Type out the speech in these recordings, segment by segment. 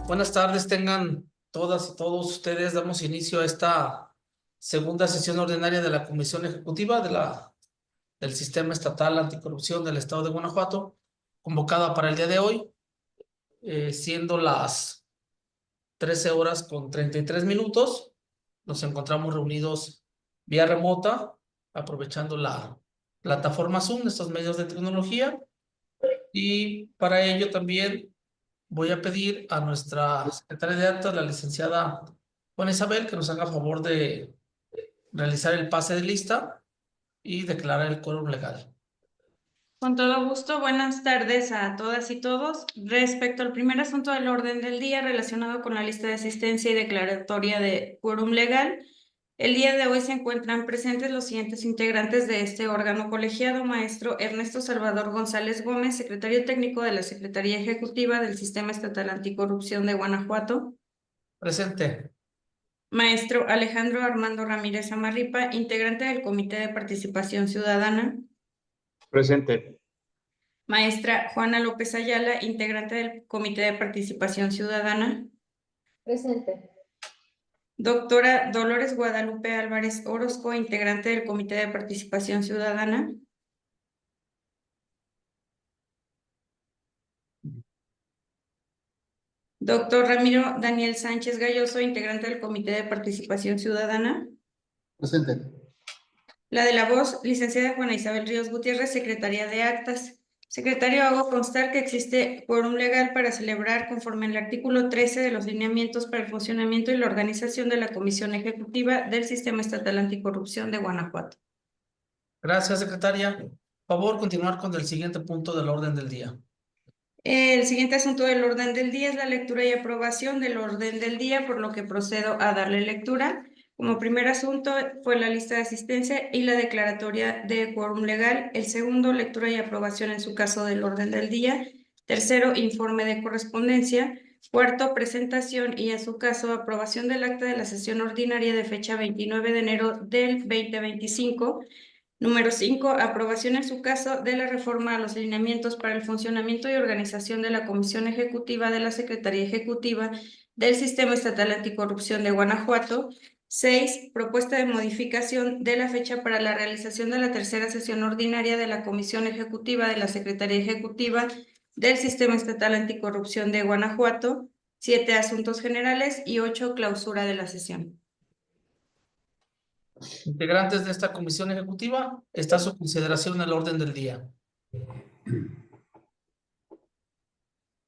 Buenas tardes, tengan todas y todos ustedes. Damos inicio a esta segunda sesión ordinaria de la Comisión Ejecutiva del Sistema Estatal Anticorrupción del Estado de Guanajuato, convocada para el día de hoy, siendo las 13 horas con 33 minutos. Nos encontramos reunidos vía remota, aprovechando la plataforma Zoom, estos medios de tecnología, y para ello también voy a pedir a nuestra secretaria de actas, la licenciada Juana Isabel, que nos haga favor de realizar el pase de lista y declarar el quórum legal. Con todo gusto, buenas tardes a todas y todos. Respecto al primer asunto del orden del día relacionado con la lista de asistencia y declaratoria de quórum legal, el día de hoy se encuentran presentes los siguientes integrantes de este órgano colegiado: maestro Ernesto Salvador González Gómez, secretario técnico de la Secretaría Ejecutiva del Sistema Estatal Anticorrupción de Guanajuato; Presente. maestro Alejandro Armando Ramírez Amarripa, integrante del Comité de Participación Ciudadana; Presente. maestra Juana López Ayala, integrante del Comité de Participación Ciudadana; Presente. doctora Dolores Guadalupe Álvarez Orozco, integrante del Comité de Participación Ciudadana; doctor Ramiro Daniel Sánchez Galloso, integrante del Comité de Participación Ciudadana; Presente. la de la voz, licenciada Juana Isabel Ríos Gutiérrez, Secretaría de Actas. Secretario, hago constar que existe quórum legal para celebrar, conforme al artículo 13 de los lineamientos para el funcionamiento y la organización de la Comisión Ejecutiva del Sistema Estatal Anticorrupción de Guanajuato. Gracias, secretaria. Favor, continuar con el siguiente punto del orden del día. El siguiente asunto del orden del día es la lectura y aprobación del orden del día, por lo que procedo a darle lectura. Como primer asunto fue la lista de asistencia y la declaratoria de quórum legal. El segundo, lectura y aprobación en su caso del orden del día. Tercero, informe de correspondencia. Cuarto, presentación y en su caso aprobación del acta de la sesión ordinaria de fecha 29 de enero del 2025. Número 5, aprobación en su caso de la reforma a los lineamientos para el funcionamiento y organización de la Comisión Ejecutiva de la Secretaría Ejecutiva del Sistema Estatal Anticorrupción de Guanajuato. 6, propuesta de modificación de la fecha para la realización de la tercera sesión ordinaria de la Comisión Ejecutiva de la Secretaría Ejecutiva del Sistema Estatal Anticorrupción de Guanajuato. 7, asuntos generales. Y 8, clausura de la sesión. Integrantes de esta comisión ejecutiva, está a su consideración el orden del día.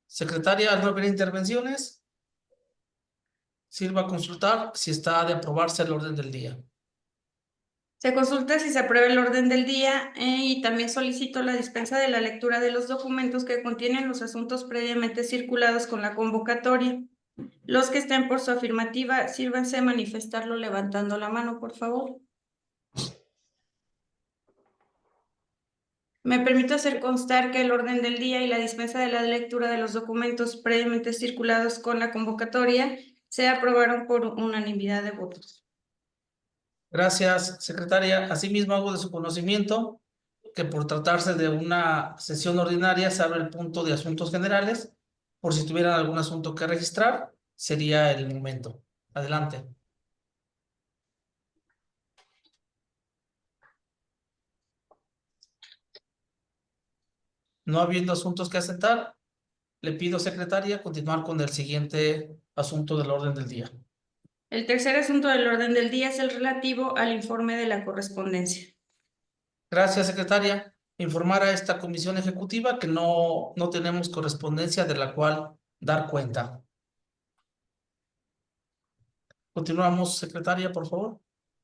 Secretaria, al no haber intervenciones, sirva a consultar si está de aprobarse el orden del día. Se consulta si se aprueba el orden del día y también solicito la dispensa de la lectura de los documentos que contienen los asuntos previamente circulados con la convocatoria. Los que estén por su afirmativa, sírvanse a manifestarlo levantando la mano, por favor. Me permito hacer constar que el orden del día y la dispensa de la lectura de los documentos previamente circulados con la convocatoria se aprobaron por unanimidad de votos. Gracias, secretaria. Asimismo, hago de su conocimiento que por tratarse de una sesión ordinaria se abre el punto de asuntos generales. Por si tuvieran algún asunto que registrar, sería el momento. Adelante. No habiendo asuntos que asentar, le pido, secretaria, continuar con el siguiente asunto del orden del día. El tercer asunto del orden del día es el relativo al informe de la correspondencia. Gracias, secretaria. Informar a esta comisión ejecutiva que no tenemos correspondencia de la cual dar cuenta. Continuamos, secretaria, por favor.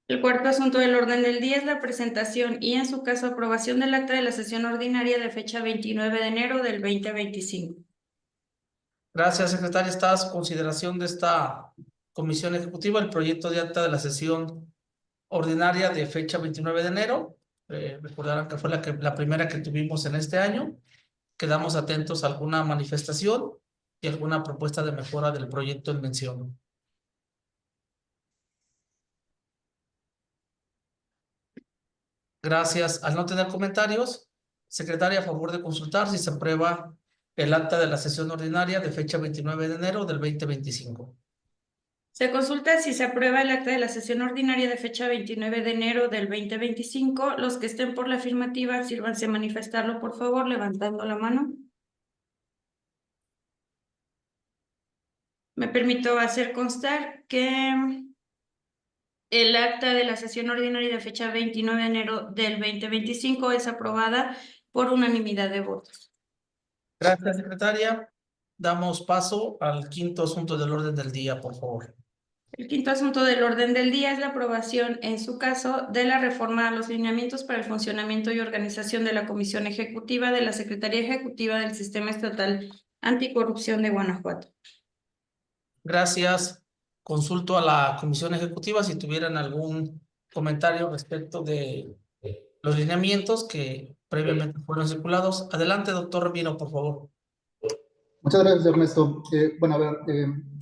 El cuarto asunto del orden del día es la presentación y, en su caso, aprobación del acta de la sesión ordinaria de fecha 29 de enero del 2025. Gracias, secretaria. Está a su consideración de esta comisión ejecutiva el proyecto de acta de la sesión ordinaria de fecha 29 de enero. Recordarán que fue la primera que tuvimos en este año. Quedamos atentos a alguna manifestación y alguna propuesta de mejora del proyecto en mención. Gracias. Al no tener comentarios, secretaria, a favor de consultar si se aprueba el acta de la sesión ordinaria de fecha 29 de enero del 2025. Se consulta si se aprueba el acta de la sesión ordinaria de fecha 29 de enero del 2025. Los que estén por la afirmativa, sírvanse a manifestarlo, por favor, levantando la mano. Me permito hacer constar que el acta de la sesión ordinaria de fecha 29 de enero del 2025 es aprobada por unanimidad de votos. Gracias, secretaria. Damos paso al quinto asunto del orden del día, por favor. El quinto asunto del orden del día es la aprobación, en su caso, de la reforma a los lineamientos para el funcionamiento y organización de la Comisión Ejecutiva de la Secretaría Ejecutiva del Sistema Estatal Anticorrupción de Guanajuato. Gracias. Consulto a la Comisión Ejecutiva si tuvieran algún comentario respecto de los lineamientos que previamente fueron circulados. Adelante, doctor Ramiro, por favor. Muchas gracias, Ernesto. Bueno, a ver,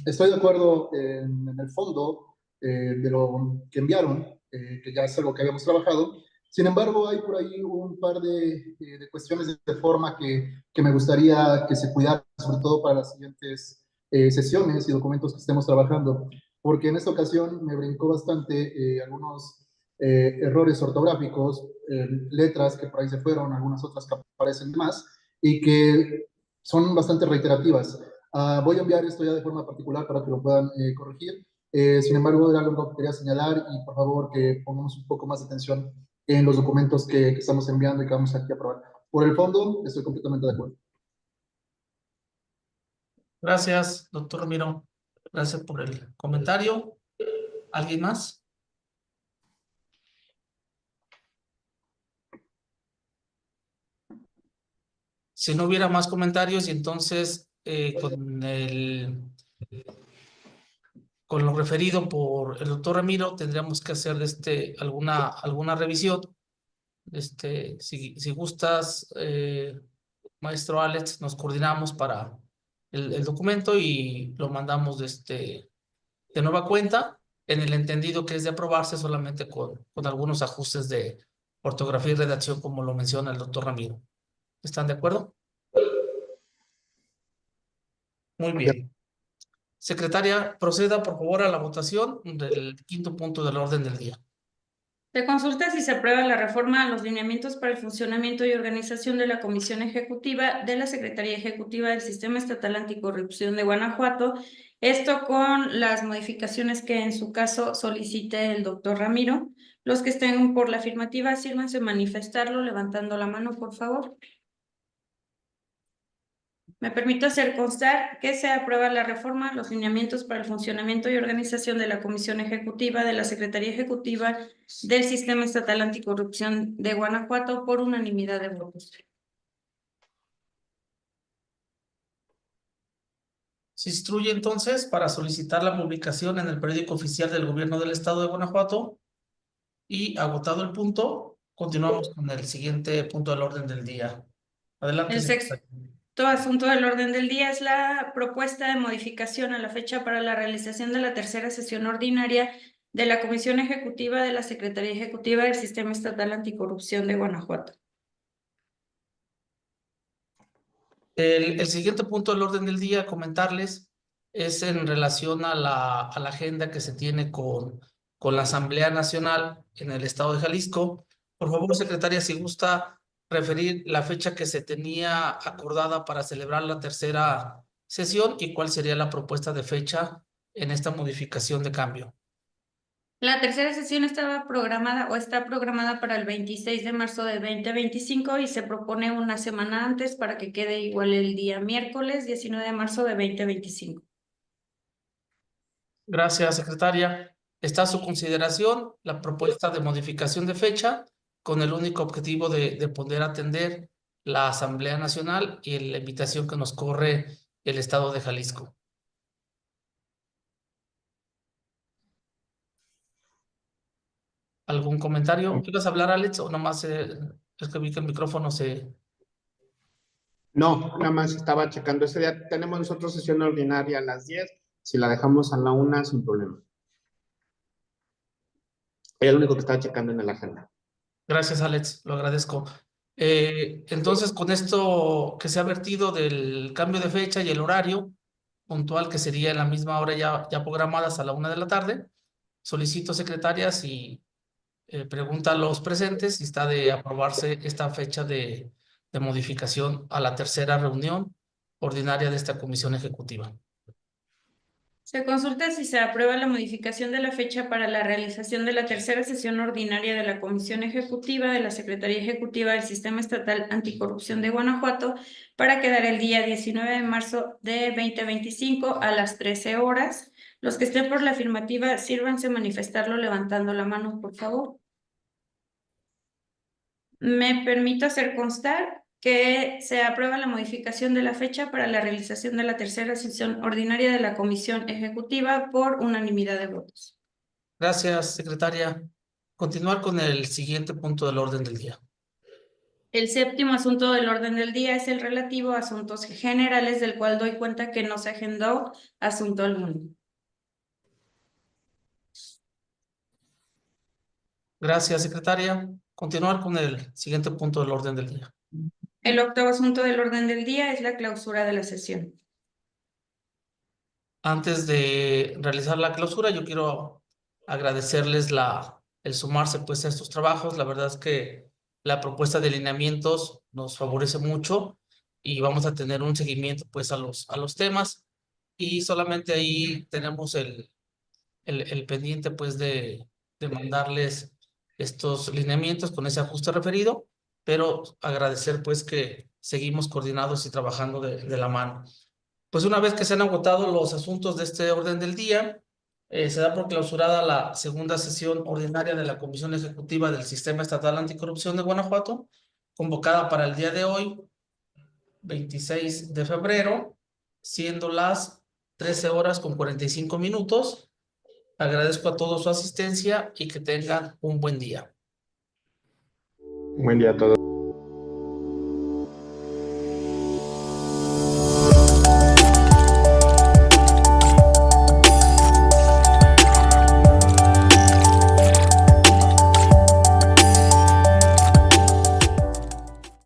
estoy de acuerdo en el fondo de lo que enviaron, que ya es algo que habíamos trabajado. Sin embargo, hay por ahí un par de cuestiones de forma que me gustaría que se cuidaran, sobre todo para las siguientes sesiones y documentos que estemos trabajando, porque en esta ocasión me brincó bastante algunos errores ortográficos, letras que por ahí se fueron, algunas otras que aparecen más, y que son bastante reiterativas. Voy a enviar esto ya de forma particular para que lo puedan corregir. Sin embargo, era algo que quería señalar y por favor que pongamos un poco más de atención en los documentos que estamos enviando y que vamos aquí a aprobar. Por el fondo, estoy completamente de acuerdo. Gracias, doctor Ramiro. Gracias por el comentario. ¿Alguien más? Si no hubiera más comentarios, y entonces con lo referido por el doctor Ramiro, tendríamos que hacer alguna revisión. Si gustas, maestro Alex, nos coordinamos para el documento y lo mandamos de nueva cuenta, en el entendido que es de aprobarse solamente con algunos ajustes de ortografía y redacción, como lo menciona el doctor Ramiro. ¿Están de acuerdo? Muy bien. Secretaria, proceda por favor a la votación del quinto punto del orden del día. Se consulta si se aprueba la reforma a los lineamientos para el funcionamiento y organización de la Comisión Ejecutiva de la Secretaría Ejecutiva del Sistema Estatal Anticorrupción de Guanajuato, esto con las modificaciones que en su caso solicite el doctor Ramiro. Los que estén por la afirmativa, sírvanse a manifestarlo levantando la mano, por favor. Me permito hacer constar que se aprueba la reforma a los lineamientos para el funcionamiento y organización de la Comisión Ejecutiva de la Secretaría Ejecutiva del Sistema Estatal Anticorrupción de Guanajuato por unanimidad de votos. Se instruye entonces para solicitar la publicación en el periódico oficial del Gobierno del Estado de Guanajuato, y agotado el punto, continuamos con el siguiente punto del orden del día. Adelante. El sexto asunto del orden del día es la propuesta de modificación a la fecha para la realización de la tercera sesión ordinaria de la Comisión Ejecutiva de la Secretaría Ejecutiva del Sistema Estatal Anticorrupción de Guanajuato. El siguiente punto del orden del día, comentarles, es en relación a la agenda que se tiene con la Asamblea Nacional en el estado de Jalisco. Por favor, secretaria, si gusta referir la fecha que se tenía acordada para celebrar la tercera sesión y cuál sería la propuesta de fecha en esta modificación de cambio. La tercera sesión estaba programada o está programada para el 26 de marzo de 2025 y se propone una semana antes para que quede igual el día miércoles 19 de marzo de 2025. Gracias, secretaria. Está a su consideración la propuesta de modificación de fecha con el único objetivo de poder atender la Asamblea Nacional y la invitación que nos corre el estado de Jalisco. ¿Algún comentario? ¿Quieres hablar, Alex, o nomás es que vi que el micrófono se... No, nada más estaba checando. Ese día tenemos nosotros sesión ordinaria a las 10. Si la dejamos a la 1, sin problema. Es lo único que estaba checando en la agenda. Gracias, Alex, lo agradezco. Entonces, con esto que se ha vertido del cambio de fecha y el horario puntual, que sería en la misma hora ya programadas a la 1 de la tarde, solicito, secretaria, si pregunta a los presentes si está de aprobarse esta fecha de modificación a la tercera reunión ordinaria de esta comisión ejecutiva. Se consulta si se aprueba la modificación de la fecha para la realización de la tercera sesión ordinaria de la Comisión Ejecutiva de la Secretaría Ejecutiva del Sistema Estatal Anticorrupción de Guanajuato para quedar el día 19 de marzo de 2025 a las 13 horas. Los que estén por la afirmativa, sírvanse manifestarlo levantando la mano, por favor. Me permito hacer constar que se aprueba la modificación de la fecha para la realización de la tercera sesión ordinaria de la Comisión Ejecutiva por unanimidad de votos. Gracias, secretaria. Continuar con el siguiente punto del orden del día. El séptimo asunto del orden del día es el relativo a asuntos generales, del cual doy cuenta que no se agendó asunto alguno. Gracias, secretaria. Continuar con el siguiente punto del orden del día. El octavo asunto del orden del día es la clausura de la sesión. Antes de realizar la clausura, yo quiero agradecerles el sumarse pues a estos trabajos. La verdad es que la propuesta de lineamientos nos favorece mucho y vamos a tener un seguimiento pues a los temas, y solamente ahí tenemos el pendiente pues de mandarles estos lineamientos con ese ajuste referido, pero agradecer pues que seguimos coordinados y trabajando de la mano. Pues una vez que se han agotado los asuntos de este orden del día, se da por clausurada la segunda sesión ordinaria de la Comisión Ejecutiva del Sistema Estatal Anticorrupción de Guanajuato, convocada para el día de hoy, 26 de febrero, siendo las 13 horas con 45 minutos. Agradezco a todos su asistencia y que tengan un buen día. Buen día a todos.